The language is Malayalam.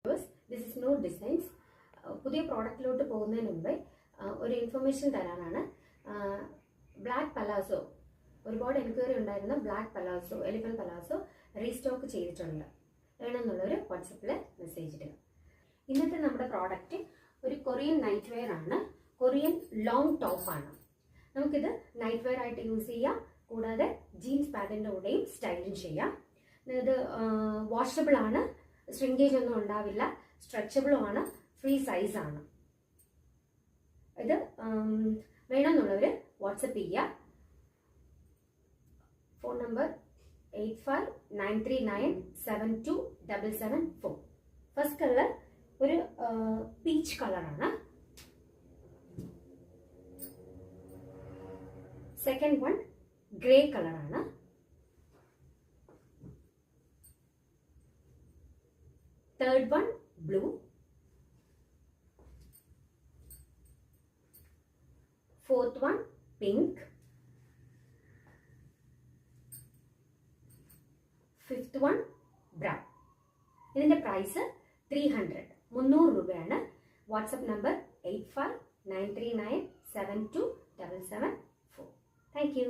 This is no designs. പുതിയ പ്രോഡക്റ്റിലോട്ട് പോകുന്നതിന് മുമ്പേ ഒരു ഇൻഫർമേഷൻ തരാനാണ്. ബ്ലാക്ക് പലാസോ, ഒരുപാട് എൻക്വയറി ഉണ്ടായിരുന്ന black palazzo, elephant palazzo restock ചെയ്തിട്ടുണ്ട്. വേണമെന്നുള്ളവർ വാട്സപ്പിൽ മെസ്സേജ് ഇടുക. ഇന്നത്തെ നമ്മുടെ പ്രോഡക്റ്റ് ഒരു കൊറിയൻ നൈറ്റ് വെയർ ആണ്. കൊറിയൻ ലോങ് ടോപ്പാണ്. നമുക്കിത് നൈറ്റ് വെയർ ആയിട്ട് യൂസ് ചെയ്യാം. കൂടാതെ ജീൻസ് പാൻറ്റിൻ്റെ കൂടെയും സ്റ്റൈലിങ് ചെയ്യാം. ഇത് വാഷബിൾ ആണ്, ശ്രിങ്കേജ് ഒന്നും ഉണ്ടാവില്ല, സ്ട്രെച്ചബിളും ആണ്, ഫ്രീ സൈസ് ആണ്. ഇത് വേണമെന്നുള്ളവർ വാട്സപ്പ് ചെയ്യുക. Phone number 8593972774. ഫസ്റ്റ് കളർ ഒരു പീച്ച് കളറാണ്. സെക്കൻഡ് വൺ ഗ്രേ കളറാണ്. Third one blue. Fourth one pink. Fifth one brown. ഇതിന്റെ പ്രൈസ് 300 രൂപയാണ്. WhatsApp number 8593972774. Thank you.